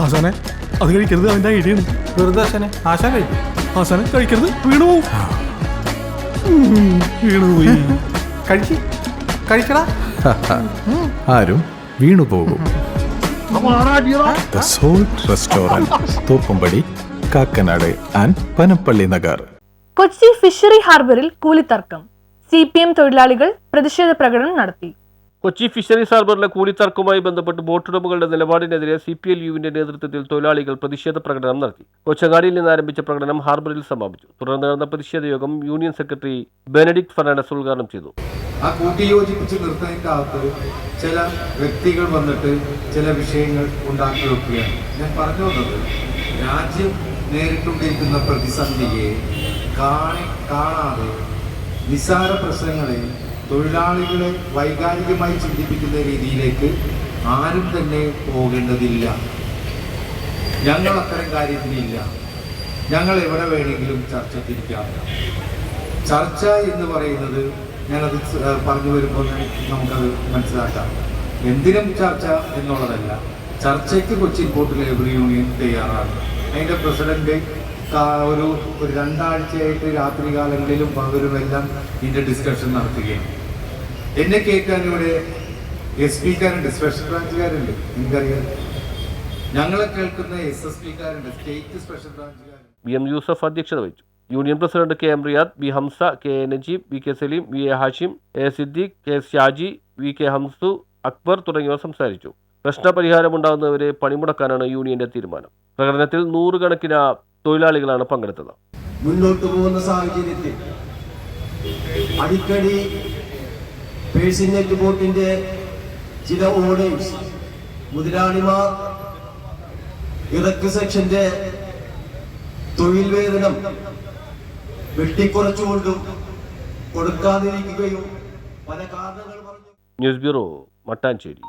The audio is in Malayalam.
ആശാനെ അത് കഴിക്കരുത്, അവന്റെ ഐഡിയ ആണ്. വെറുതെ ആശാനെ ആശാൻ കഴിക്കും. ആശാനെ കഴിക്കരുത്, വീണു പോവും. വീണുപോയി. കഴിക്കടാ. ആരും വീണുപോകും. The salt restaurant, Thoppumpady, Kakkanad and Panampilly Nagar. Kochi fishery ഹാർബറിൽ കൂലിത്തർക്കം. CPM തൊഴിലാളികൾ പ്രതിഷേധ പ്രകടനം നടത്തി. കൊച്ചി ഫിഷറീസ് ഹാർബറിലെ കൂലിത്തർക്കവുമായി ബന്ധപ്പെട്ട് ബോട്ടുടമകളുടെ നിലപാടിനെതിരെ CPLUവിന്റെ നേതൃത്വത്തിൽ തൊഴിലാളികൾ പ്രതിഷേധ പ്രകടനം നടത്തി. കൊച്ചങ്ങാടിയിൽ നിന്ന് ആരംഭിച്ച പ്രകടനം ഹാർബറിൽ സമാപിച്ചു. തുടർന്ന് നടന്ന പ്രതിഷേധ യോഗം യൂണിയൻ സെക്രട്ടറി ബെനഡിക്ട് ഫെർണാണ്ടസ് ഉദ്ഘാടനം ചെയ്തു. ആ കൂട്ടിയോജിപ്പിച്ച് നിർത്തുന്നതിൻ്റെ അകത്ത് ചില വ്യക്തികൾ വന്നിട്ട് ചില വിഷയങ്ങൾ ഉണ്ടാക്കി വെക്കുകയാണ്. ഞാൻ പറഞ്ഞു വന്നത്, രാജ്യം നേരിട്ടുകൊണ്ടിരിക്കുന്ന പ്രതിസന്ധിയെ കാണാതെ നിസ്സാര പ്രശ്നങ്ങളെ തൊഴിലാളികളെ വൈകാരികമായി ചിന്തിപ്പിക്കുന്ന രീതിയിലേക്ക് ആരും തന്നെ പോകേണ്ടതില്ല. ഞങ്ങൾ അത്തരം കാര്യത്തിലില്ല. ഞങ്ങൾ എവിടെ വേണമെങ്കിലും ചർച്ചയ്ക്കിരിക്കാം. ചർച്ച എന്ന് പറയുന്നത്, ഞാനത് പറഞ്ഞു വരുമ്പോൾ നമുക്കത് മനസ്സിലാക്കാം. എന്തിനും ചർച്ച എന്നുള്ളതല്ല, ചർച്ചയ്ക്ക് കൊച്ചിൻ പോർട്ട് ലേബർ യൂണിയൻ തയ്യാറാണ്. അതിൻ്റെ പ്രസിഡന്റ് ഒരു 2 ആഴ്ചയായിട്ട് രാത്രികാലങ്ങളിലും പകലുമെല്ലാം ഇതിൻ്റെ ഡിസ്കഷൻ നടത്തുകയാണ്. എന്നെ കേൾക്കാൻ ഇവിടെ SP-കാരുണ്ട്, സ്പെഷ്യൽ ബ്രാഞ്ചുകാരുണ്ട്, എനിക്കറിയാം. ഞങ്ങളെ കേൾക്കുന്ന SSP-കാരുണ്ട്, സ്റ്റേറ്റ് സ്പെഷ്യൽ ബ്രാഞ്ചുകാരുണ്ട്. BM യൂസഫ് അധ്യക്ഷത വഹിച്ചു. Union president KM Riyad, B Hamza, KA Najeeb, VK Saleem, VA Hashim, A Siddique, K Shaji, VK Hamsu, Akbar തുടങ്ങിയവർ സംസാരിച്ചു. പ്രശ്നപരിഹാരമുണ്ടാകുന്നവരെ പണിമുടക്കാനാണ് യൂണിയന്റെ തീരുമാനം. പ്രകടനത്തിൽ 100 കണക്കിന് തൊഴിലാളികളാണ് പങ്കെടുത്തത്. മുന്നോട്ട് പോകുന്ന സാഹചര്യത്തിൽ അടിക്കടി പേഴ്സിനെറ്റ് ബോട്ടിന്റെ ചില ഓർഡേഴ്സ് മുതലാളിമാർ ഇറക്ക് സെക്ഷന്റെ തൊഴിൽ വേതനം വെട്ടിക്കുറച്ചുകൊണ്ടും കൊടുക്കാതിരിക്കുകയും പല കാരണങ്ങൾ പറഞ്ഞു. News bureau, Mattancherry.